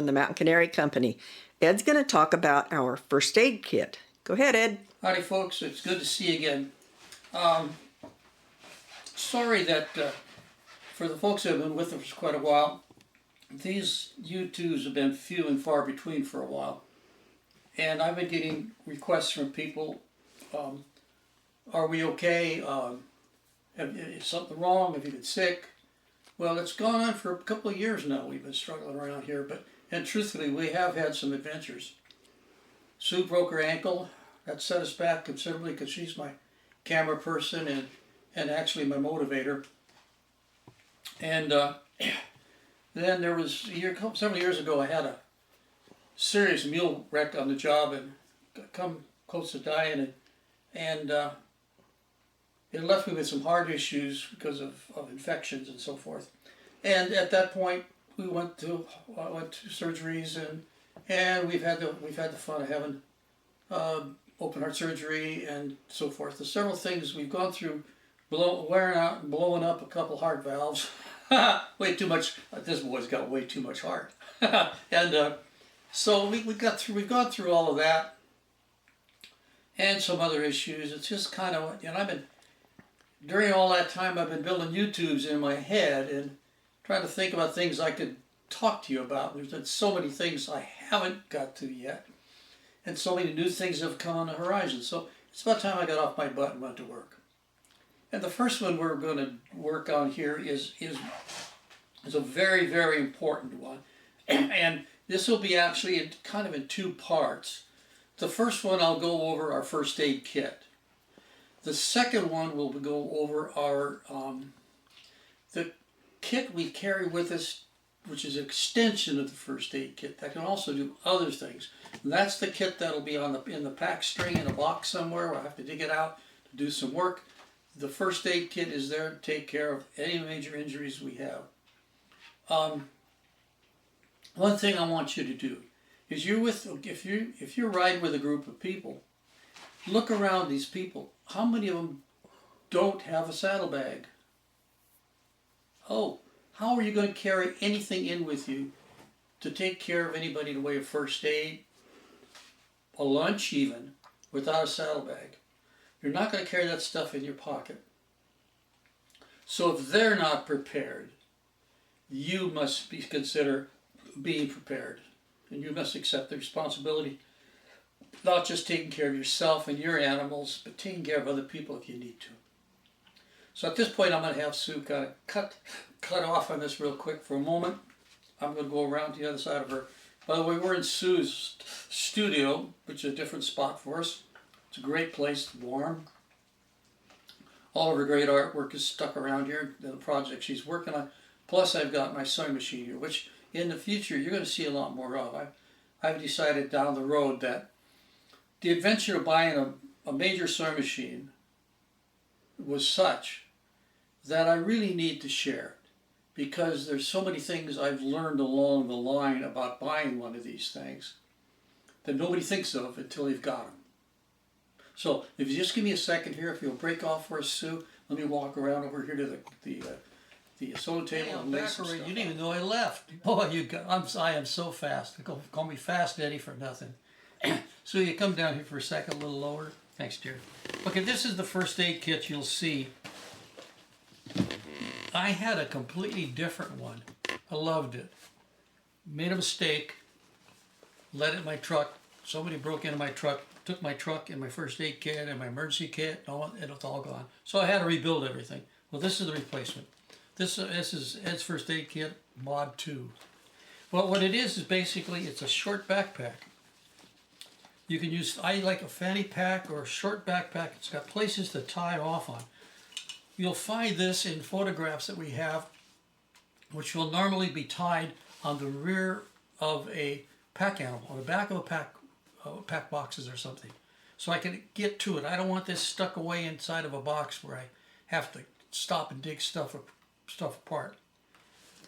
from the Mountain Canary Company. Ed's going to talk about our first aid kit. Go ahead, Ed. Howdy, folks. It's good to see you again. Sorry that for the folks that have been with us for quite a while, these YouTubes have been few and far between for a while. And I've been getting requests from people, are we okay? Is something wrong? Have you been sick? Well, it's gone on for a couple of years now. We've been struggling around here, and truthfully, we have had some adventures. Sue broke her ankle. That set us back considerably because she's my camera person and actually my motivator. And then there was several years ago, I had a serious mule wreck on the job and come close to dying, and it left me with some heart issues because of infections and so forth. And at that point, we went to surgeries, and we've had the fun of having open heart surgery and so forth. There's several things we've gone through, wearing out and blowing up a couple heart valves. Way too much. This boy's got way too much heart. And so we've gone through all of that and some other issues. It's just kind of, during all that time I've been building YouTubes in my head and trying to think about things I could talk to you about. There's been so many things I haven't got to yet, and so many new things have come on the horizon. So it's about time I got off my butt and went to work. And the first one we're going to work on here is a very, very important one. And this will be actually kind of in two parts. The first one, I'll go over our first aid kit. The second one will go over our the kit we carry with us, which is an extension of the first aid kit that can also do other things. And that's the kit that'll be in the pack string in a box somewhere where I have to dig it out to do some work. The first aid kit is there to take care of any major injuries we have. One thing I want you to do is if you're riding with a group of people, look around these people. How many of them don't have a saddlebag? Oh, how are you going to carry anything in with you to take care of anybody in the way of first aid, a lunch even, without a saddlebag? You're not going to carry that stuff in your pocket. So if they're not prepared, you must consider being prepared. And you must accept the responsibility, not just taking care of yourself and your animals, but taking care of other people if you need to. So at this point, I'm going to have Sue kind of cut off on this real quick for a moment. I'm going to go around to the other side of her. By the way, we're in Sue's studio, which is a different spot for us. It's a great place, warm. All of her great artwork is stuck around here, the project she's working on. Plus, I've got my sewing machine here, which in the future you're going to see a lot more of. I've decided down the road that the adventure of buying a major sewing machine was such that I really need to share it, because there's so many things I've learned along the line about buying one of these things that nobody thinks of until they've got them. So if you just give me a second here, if you'll break off for us, Sue, let me walk around over here to the sewing table and lay some stuff. You didn't even know I left. Oh, I am so fast. Call me Fast Eddie for nothing. So you come down here for a second, a little lower. Thanks, dear. Okay, this is the first aid kit you'll see. I had a completely different one. I loved it. Made a mistake. Let it in my truck. Somebody broke into my truck, took my truck and my first aid kit and my emergency kit, and it's all gone. So I had to rebuild everything. Well, this is the replacement. This is Ed's first aid kit, Mod 2. Well, what it is basically, it's a short backpack. You can use, I like a fanny pack or a short backpack. It's got places to tie off on. You'll find this in photographs that we have, which will normally be tied on the rear of a pack animal, on the back of a pack boxes or something. So I can get to it. I don't want this stuck away inside of a box where I have to stop and dig stuff apart.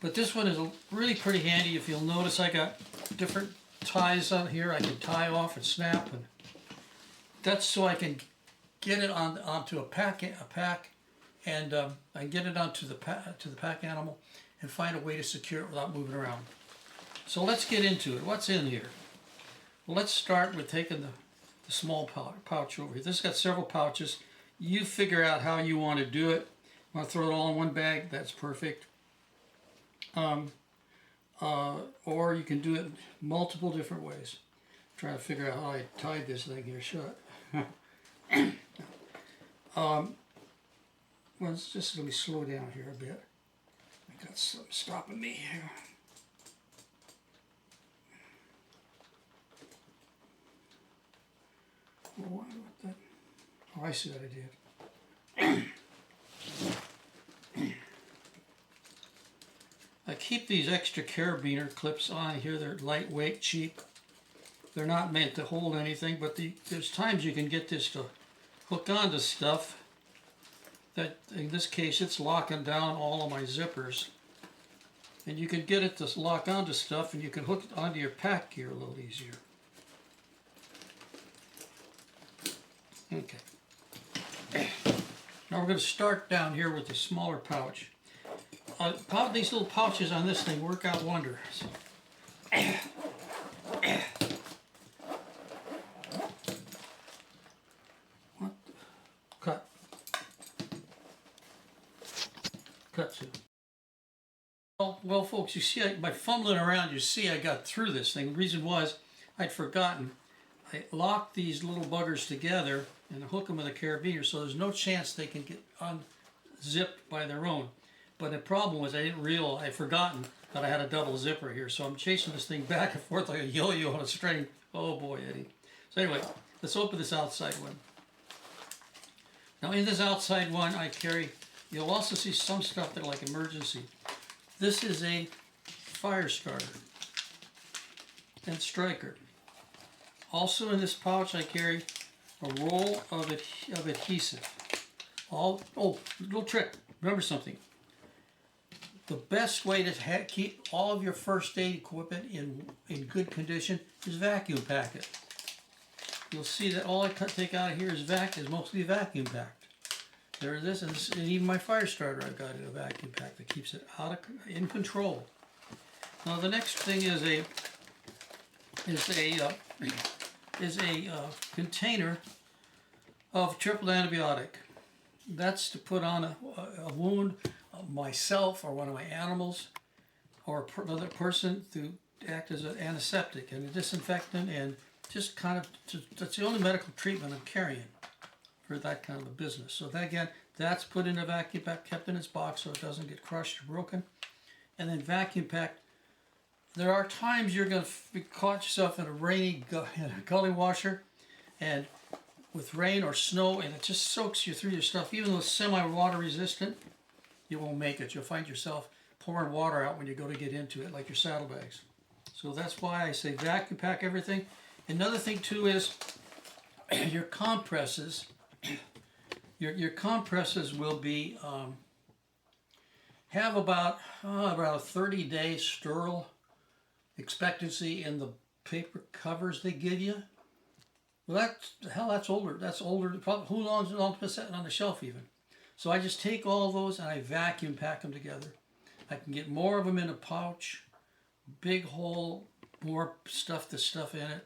But this one is really pretty handy. If you'll notice, I got different ties on here. I can tie off and snap, and that's so I can get it onto a pack, and I can get it onto the pack animal and find a way to secure it without moving around. So let's get into it. What's in here? Well, let's start with taking the small pouch over here. This has got several pouches. You figure out how you want to do it. Want to throw it all in one bag? That's perfect. Or you can do it multiple different ways. I'm trying to figure out how I tied this thing here shut. Well, just let me slow down here a bit. I got something stopping me here. What that? Oh, I see what I did. I keep these extra carabiner clips on here. They're lightweight, cheap. They're not meant to hold anything, but there's times you can get this to hook onto stuff. That in this case, it's locking down all of my zippers. And you can get it to lock onto stuff, and you can hook it onto your pack gear a little easier. Okay. Now we're going to start down here with the smaller pouch. These little pouches on this thing work out wonders. What? Cut. Cut to. Well, folks, you see, by fumbling around, you see I got through this thing. The reason was I'd forgotten. I locked these little buggers together and hook them with a carabiner, so there's no chance they can get unzipped by their own. But the problem was I'd forgotten that I had a double zipper here, so I'm chasing this thing back and forth like a yo-yo on a string. Oh boy, Eddie. So anyway, let's open this outside one. Now in this outside one I carry, you'll also see some stuff that are like emergency. This is a fire starter and striker. Also in this pouch I carry a roll of adhesive. Little trick, remember something. The best way to keep all of your first aid equipment in good condition is vacuum pack it. You'll see that all I take out of here is mostly vacuum packed. There it is, and even my fire starter I've got in a vacuum pack that keeps it in control. Now the next thing is a container of triple antibiotic. That's to put on a wound of myself or one of my animals or another person to act as an antiseptic and a disinfectant, and just kind of, that's the only medical treatment I'm carrying for that kind of a business. So that, again, that's put in a vacuum pack, kept in its box so it doesn't get crushed or broken, and then vacuum packed. There are times you're going to caught yourself in a rainy gully washer, and with rain or snow, and it just soaks you through your stuff. Even though it's semi-water resistant, you won't make it. You'll find yourself pouring water out when you go to get into it, like your saddlebags. So that's why I say vacuum pack everything. Another thing too is your compresses. Your compresses will be have about a 30-day sterile expectancy in the paper covers they give you. Well, that's older. That's older. Probably, who knows how long it's sitting on the shelf even. So I just take all those and I vacuum pack them together. I can get more of them in a pouch, big hole, more stuff in it,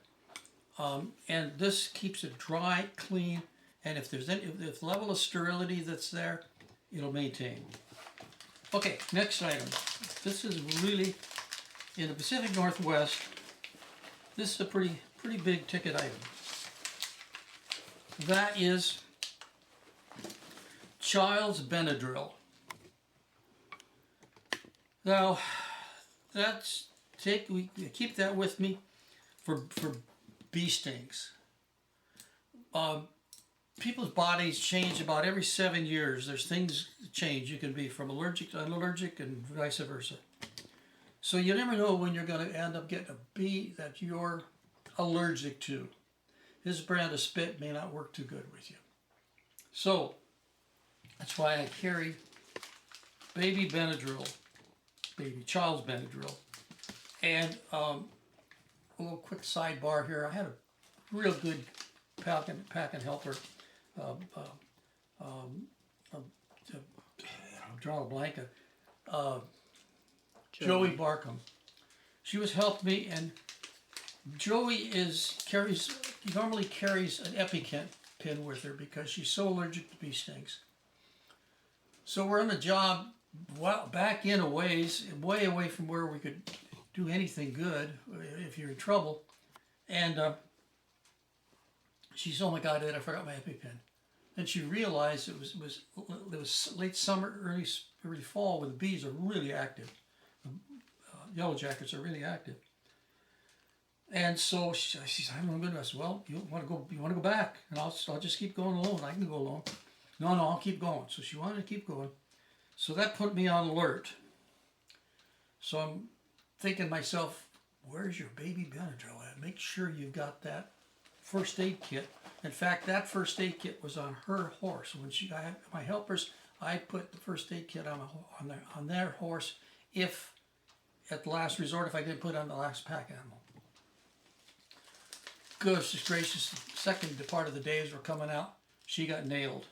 and this keeps it dry, clean. And if there's if the level of sterility that's there, it'll maintain. Okay, next item. This is really in the Pacific Northwest. This is a pretty big ticket item. That is child's Benadryl. Now, we keep that with me for bee stings. People's bodies change about every 7 years. There's things that change. You can be from allergic to unallergic and vice versa. So you never know when you're going to end up getting a bee that you're allergic to. His brand of spit may not work too good with you. So that's why I carry baby Benadryl, child's Benadryl. And a little quick sidebar here. I had a real good pack and helper. I'm drawing a blank. Joey Barkham. she was helping me, and Joey normally carries an EpiPen pin with her because she's so allergic to bee stings. So we're on the job, back in a ways, way away from where we could do anything good if you're in trouble. And she said, "Oh my God, Ed, I forgot my EpiPen." And she realized it was late summer, early fall, when the bees are really active. Yellow jackets are really active. And so she said, "I'm going to." I said, "Well, you want to go back, and I'll just keep going alone. I can go alone." No, I'll keep going. So she wanted to keep going. So that put me on alert. So I'm thinking to myself, where's your baby Benadryl at? Make sure you've got that first aid kit. In fact, that first aid kit was on her horse. When I had my helpers, I put the first aid kit on their horse, if at the last resort, if I didn't put it on the last pack animal. Goodness gracious, the second part of the days were coming out, she got nailed.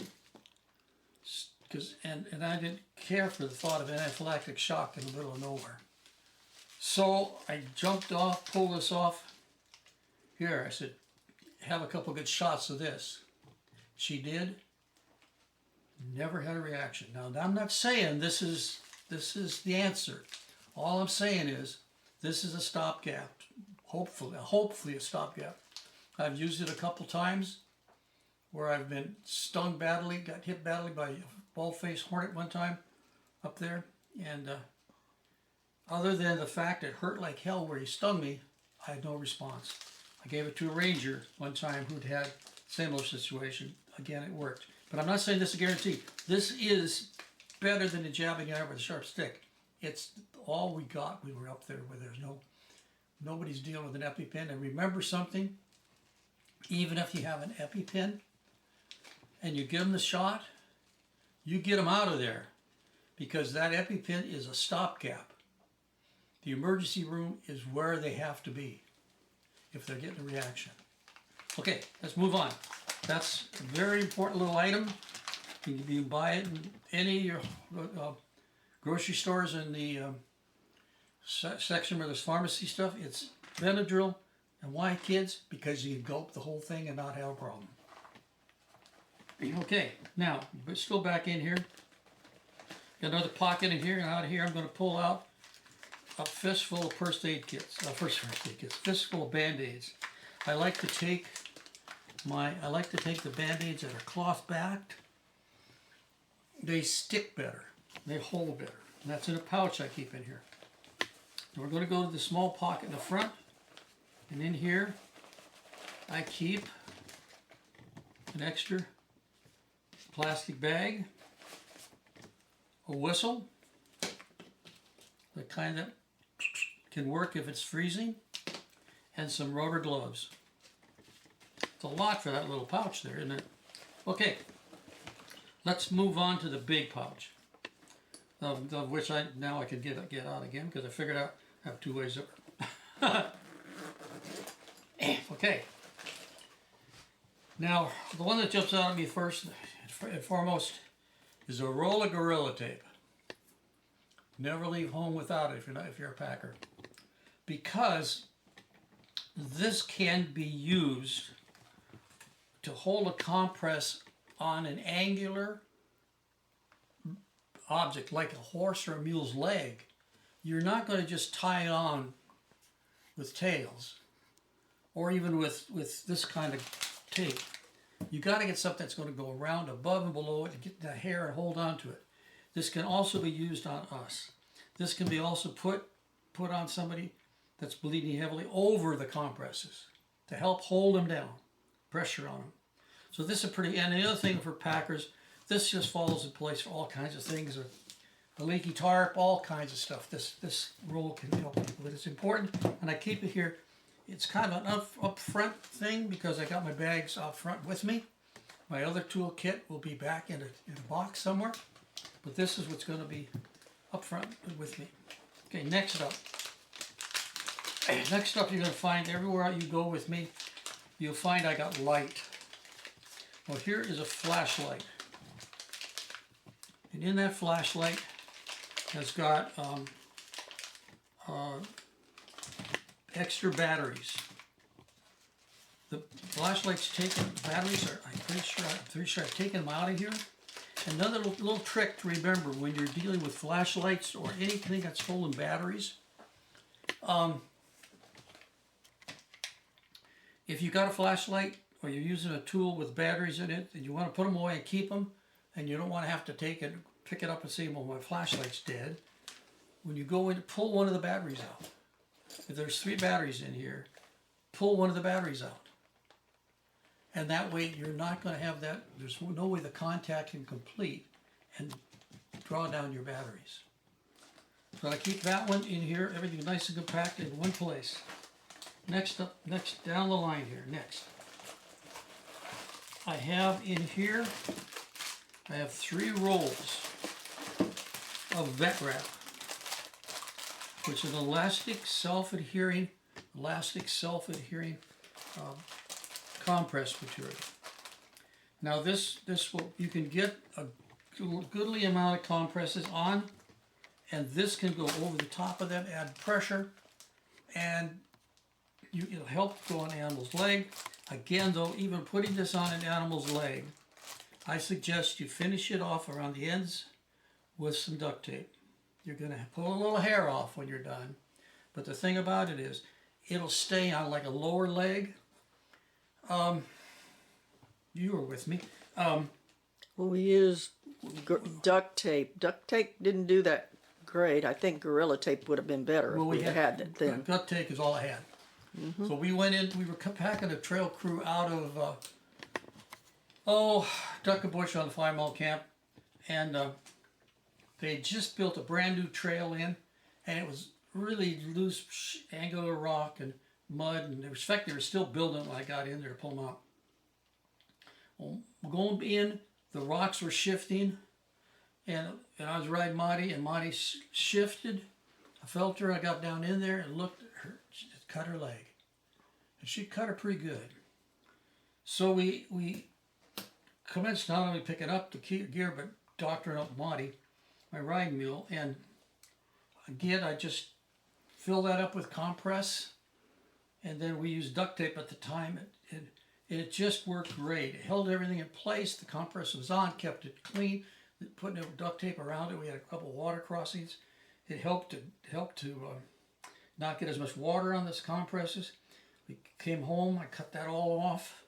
And I didn't care for the thought of anaphylactic shock in the middle of nowhere. So I jumped off, pulled this off. Here, I said, "Have a couple good shots of this." She did. Never had a reaction. Now, I'm not saying this is the answer. All I'm saying is this is a stopgap. Hopefully a stopgap. I've used it a couple times where I've been stung badly, got hit badly by a bald-faced hornet one time up there, and other than the fact it hurt like hell where he stung me, I had no response. I gave it to a ranger one time who'd had a similar situation. Again, it worked. But I'm not saying this is a guarantee. This is better than the jabbing out with a sharp stick. It's all we got. We were up there where there's nobody's dealing with an EpiPen. And remember something, even if you have an EpiPen and you give them the shot, you get them out of there, because that EpiPen is a stopgap. The emergency room is where they have to be if they're getting a reaction. Okay, let's move on. That's a very important little item. You can buy it in any of your grocery stores in the section where there's pharmacy stuff. It's Benadryl. And why, kids? Because you can gulp the whole thing and not have a problem. Okay, now, we're still back in here. Got another pocket in here, and out of here I'm going to pull out a fistful of first aid kits. Fistful of Band-Aids. I like to take the Band-Aids that are cloth backed. They stick better. They hold better. And that's in a pouch I keep in here. And we're going to go to the small pocket in the front. And in here I keep an extra plastic bag, a whistle, the kind that can work if it's freezing, and some rubber gloves. It's a lot for that little pouch there, isn't it? Okay, let's move on to the big pouch, of which I can get out again, because I figured out I have two-way zipper. Okay. Now, the one that jumps out at me first and foremost is a roll of Gorilla Tape. Never leave home without it if you're a packer, because this can be used to hold a compress on an angular object like a horse or a mule's leg. You're not going to just tie it on with tails or even with this kind of tape. You got to get something that's going to go around, above and below it, to get the hair and hold on to it. This can also be used on us. This can be also put on somebody that's bleeding heavily over the compresses to help hold them down, pressure on them. So this is pretty, and the other thing for packers, this just falls in place for all kinds of things, a leaky tarp, all kinds of stuff. This roll can help people, but it's important, and I keep it here. It's kind of an up front thing because I got my bags out front with me. My other tool kit will be back in a box somewhere, but this is what's going to be up front with me. Okay, next up. Next up, you're going to find everywhere you go with me, you'll find I got light. Well, here is a flashlight. And in that flashlight has got extra batteries. The flashlight's taken, batteries are, I'm pretty sure I've taken them out of here. Another little trick to remember when you're dealing with flashlights or anything that's holding batteries. If you got a flashlight or you're using a tool with batteries in it and you want to put them away and keep them, and you don't want to have to pick it up and say, well, my flashlight's dead. When you go in, pull one of the batteries out. If there's 3 batteries in here, pull one of the batteries out. And that way you're not going to have that, there's no way the contact can complete and draw down your batteries. So I keep that one in here, everything nice and compact in one place. Next down the line here, next. I have in here, I have 3 rolls of vet wrap, which is an elastic self-adhering compress material. Now this will, you can get a goodly amount of compresses on, and this can go over the top of them, add pressure, and it'll help go on the animal's leg. Again though, even putting this on an animal's leg, I suggest you finish it off around the ends with some duct tape. You're going to pull a little hair off when you're done, but the thing about it is it'll stay on like a lower leg. You were with me. Well, we used duct tape. Duct tape didn't do that great. I think Gorilla Tape would have been better if we had it then. Duct tape is all I had. So we went in, we were packing a trail crew out of, Duck Bush on the 5 Mile Camp, and they just built a brand new trail in, and it was really loose, angular rock and mud, and in fact they were still building it when I got in there to pull them out. Well, going in, the rocks were shifting, and I was riding Marty, and Marty shifted. I felt her, I got down in there and looked at her, she just cut her leg. And she cut her pretty good. So we commenced not only picking up the gear, but doctoring up Marty, my riding mule, and again, I just filled that up with compress, and then we used duct tape at the time, and it just worked great. It held everything in place, the compress was on, kept it clean, putting duct tape around it. We had a couple of water crossings. It helped to not get as much water on this compresses. We came home, I cut that all off.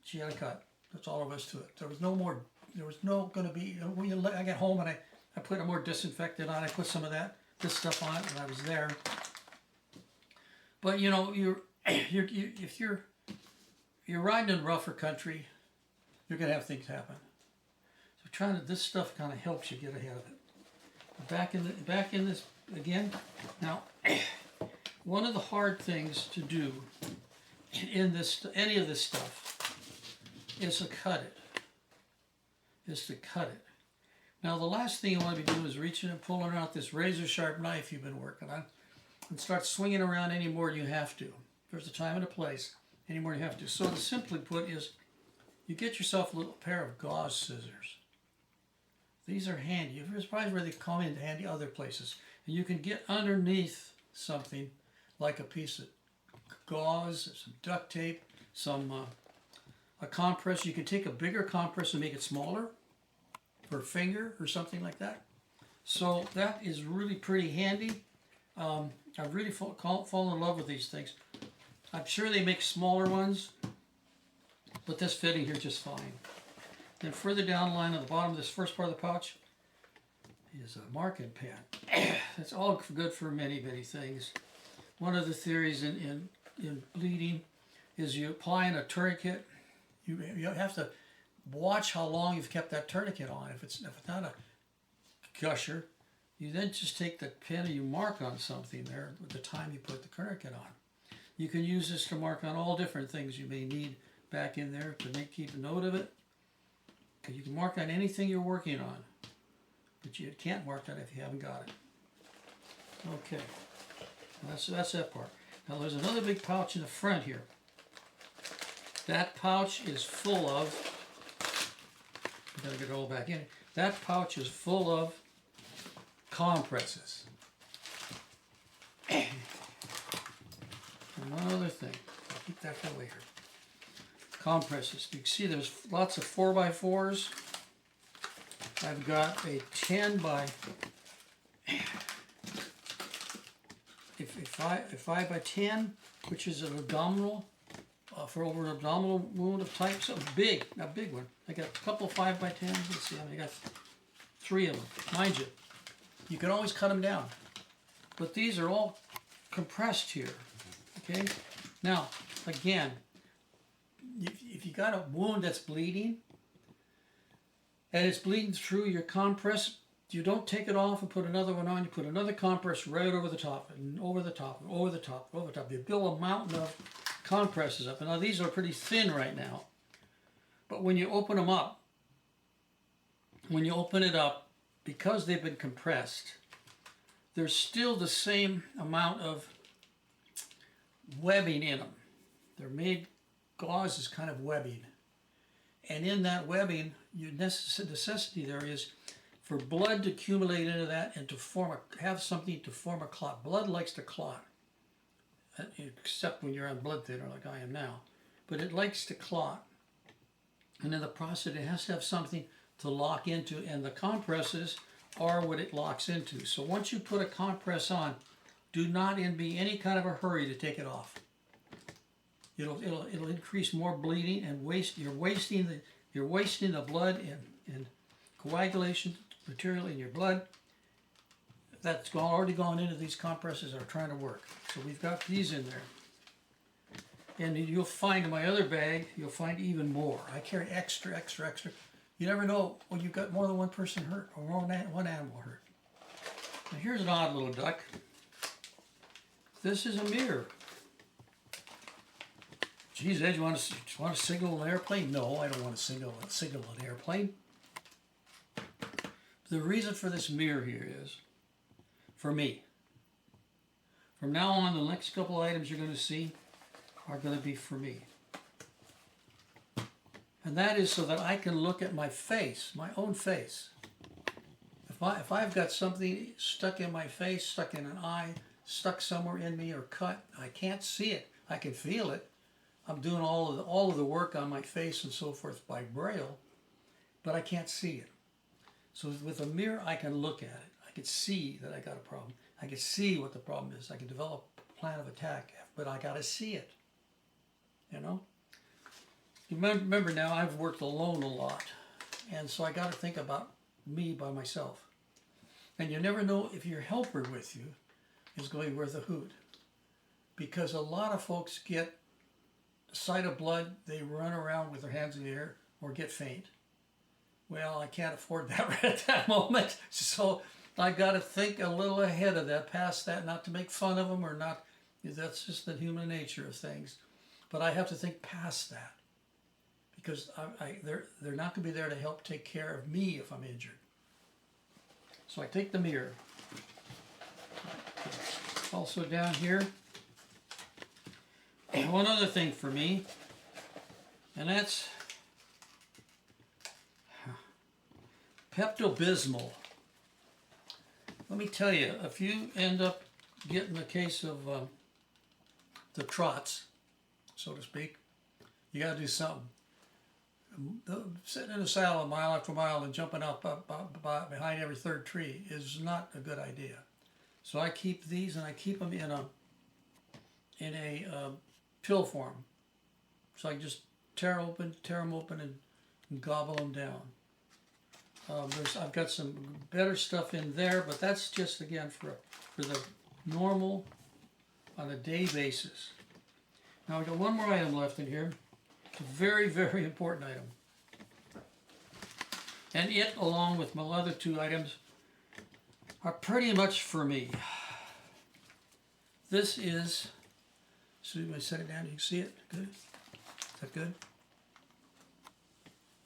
She had a cut. That's all there was to it. There was no more, there was no going to be, I got home and I put a more disinfectant on. I put some of this stuff on it when I was there. But you know, if you're riding in rougher country, you're going to have things happen. So this stuff kind of helps you get ahead of it. Back in this again. Now, one of the hard things to do in any of this stuff is to cut it. Now, the last thing you want to be doing is reaching and pulling out this razor sharp knife you've been working on and start swinging around any more than you have to. There's a time and a place, any more than you have to. So, to simply put is, you get yourself a little pair of gauze scissors. These are handy. You're surprised where they come in handy other places. And you can get underneath something like a piece of gauze, some duct tape, a compress. You can take a bigger compress and make it smaller for a finger or something like that. So that is really pretty handy. I've really fallen in love with these things. I'm sure they make smaller ones, but this fitting here just fine. Then further down the line on the bottom of this first part of the pouch is a marking pen. That's all good for many, many things. One of the theories in bleeding is you applying a tourniquet. You have to watch how long you've kept that tourniquet on. If it's not a gusher, you then just take the pen and you mark on something there at the time you put the tourniquet on. You can use this to mark on all different things you may need back in there to keep a note of it. You can mark on anything you're working on, but you can't mark on it if you haven't got it. Okay, that's that part. Now there's another big pouch in the front here. That pouch is full of, I'm going to get it all back in. That pouch is full of compresses. And one other thing, I'll keep that for later. Compresses. You can see there's lots of 4x4s. I've got a 10 by a 5 by 10, which is an abdominal for over an abdominal wound of type, something big, a big one. I got a couple of 5 by 10s. Let's see, I got 3 of them. Mind you, you can always cut them down, but these are all compressed here. Okay. Now, again, if you got a wound that's bleeding, and it's bleeding through your compress, you don't take it off and put another one on. You put another compress right over the top, and over the top, and over the top, over the top. You build a mountain of compresses up. And now these are pretty thin right now. But when you open them up, when you open it up, because they've been compressed, there's still the same amount of webbing in them. They're made, gauze is kind of webbing. And in that webbing, your necessity there is for blood to accumulate into that and to have something to form a clot. Blood likes to clot, except when you're on blood thinner like I am now. But it likes to clot. And in the process, it has to have something to lock into, and the compresses are what it locks into. So once you put a compress on, do not be any kind of a hurry to take it off. It'll increase more bleeding and waste. You're wasting the blood and coagulation material in your blood. That's already gone into these compresses that are trying to work. So we've got these in there. And you'll find in my other bag, you'll find even more. I carry extra. You never know when you've got more than one person hurt or more than one animal hurt. Now here's an odd little duck. This is a mirror. Geez, Ed, you want to signal an airplane? No, I don't want to signal an airplane. The reason for this mirror here is, for me, from now on, the next couple items you're going to see are going to be for me. And that is so that I can look at my face, my own face. If I've got something stuck in my face, stuck in an eye, stuck somewhere in me or cut, I can't see it. I can feel it. I'm doing all of the work on my face and so forth by braille, but I can't see it. So with a mirror, I can look at it. I can see that I got a problem. I can see what the problem is. I can develop a plan of attack, but I got to see it. You know? You remember now, I've worked alone a lot, and so I got to think about me by myself. And you never know if your helper with you is going to be worth a hoot, because a lot of folks get sight of blood, they run around with their hands in the air or get faint. Well, I can't afford that right at that moment, so I got to think a little ahead of that, past that, not to make fun of them or not. That's just the human nature of things. But I have to think past that, because they're not going to be there to help take care of me if I'm injured. So I take the mirror. Also down here, one other thing for me, and that's Pepto-Bismol. Let me tell you, if you end up getting a case of the trots, so to speak, you got to do something. Sitting in a saddle mile after mile and jumping up behind every third tree is not a good idea. So I keep these, and I keep them in a pill form. So I can just tear them open and gobble them down. I've got some better stuff in there, but that's just, again, for the normal, on a day basis. Now I've got one more item left in here. It's a very, very important item. And it, along with my other two items, are pretty much for me. This is, so when I set it down, you can see it? Good? Is that good?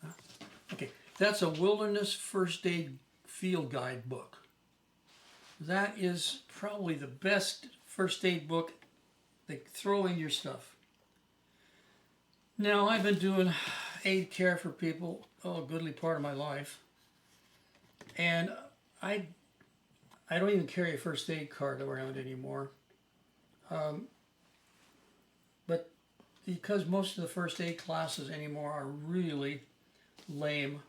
Huh? Okay, that's a Wilderness First Aid Field Guide book. That is probably the best first aid book. They throw in your stuff. Now, I've been doing aid care for people a goodly part of my life, and I don't even carry a first aid card around anymore. because most of the first aid classes anymore are really lame,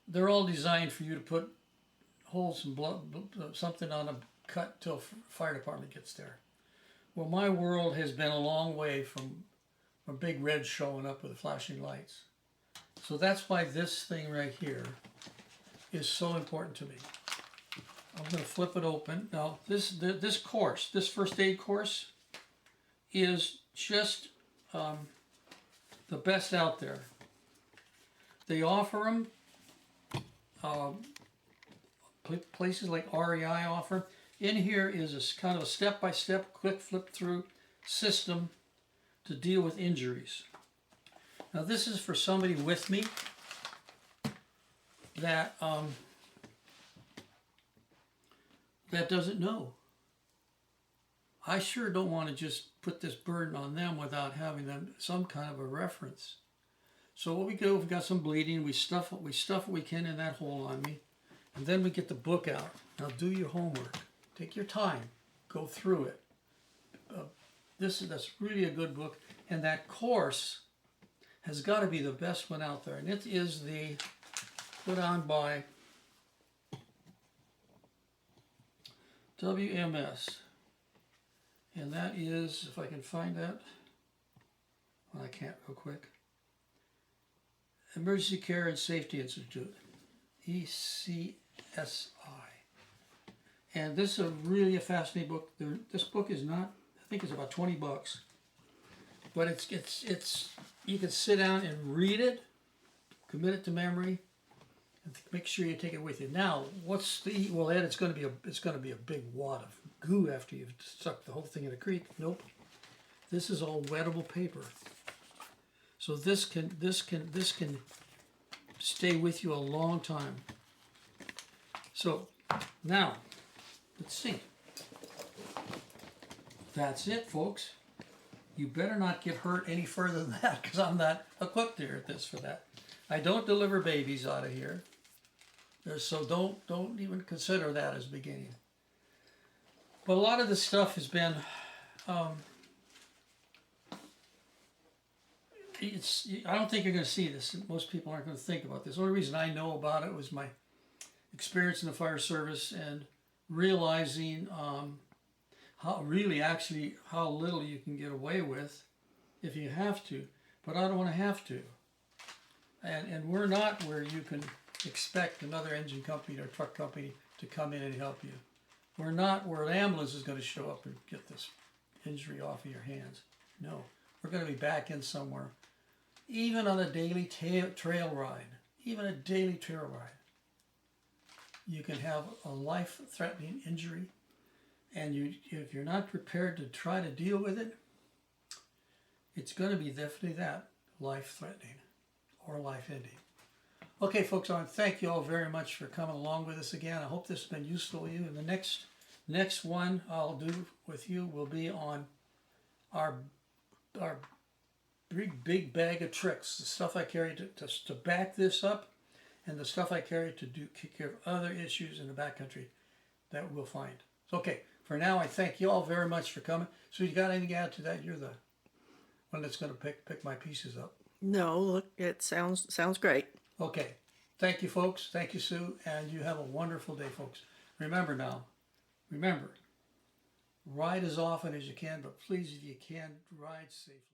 they're all designed for you to put holes in blood, something on a cut till fire department gets there. Well, my world has been a long way from a big red showing up with the flashing lights. So that's why this thing right here is so important to me. I'm going to flip it open. Now, this course, this first aid course, is just the best out there. They offer them, places like REI offer. In here is a kind of a step-by-step, quick flip-through system to deal with injuries. Now, this is for somebody with me that that doesn't know. I sure don't want to just put this burden on them without having them some kind of a reference. So what we do, we've got some bleeding, we stuff what we can in that hole on me, and then we get the book out. Now do your homework. Take your time. Go through it. That's really a good book, and that course has got to be the best one out there, and it is the put on by WMS, and that is, if I can find that, well, I can't real quick, Emergency Care and Safety Institute, ECSI. And this is really a fascinating book. This book is not, I think it's about 20 bucks, but it's you can sit down and read it, commit it to memory, and make sure you take it with you. Now, what's the, well, Ed, it's going to be a big wad of goo after you've sucked the whole thing in a creek. Nope. This is all wettable paper. So this can stay with you a long time. So now, let's see. That's it, folks. You better not get hurt any further than that, because I'm not equipped here at this for that. I don't deliver babies out of here. So don't even consider that as beginning. But a lot of this stuff has been, I don't think you're going to see this. Most people aren't going to think about this. The only reason I know about it was my experience in the fire service and realizing how little you can get away with if you have to. But I don't want to have to. And we're not where you can expect another engine company or truck company to come in and help you. We're not where an ambulance is going to show up and get this injury off of your hands. No, we're going to be back in somewhere. Even on a daily trail ride, you can have a life-threatening injury, and if you're not prepared to try to deal with it, it's going to be definitely that, life-threatening or life-ending. Okay, folks, I want to thank you all very much for coming along with us again. I hope this has been useful to you. And the next one I'll do with you will be on our big bag of tricks, the stuff I carry to back this up, and the stuff I carry to take care of other issues in the backcountry that we'll find. So, okay, for now, I thank you all very much for coming. So you got anything to add to that? You're the one that's going to pick my pieces up. No, look, it sounds great. Okay. Thank you, folks. Thank you, Sue. And you have a wonderful day, folks. Remember, ride as often as you can, but please, if you can, ride safely.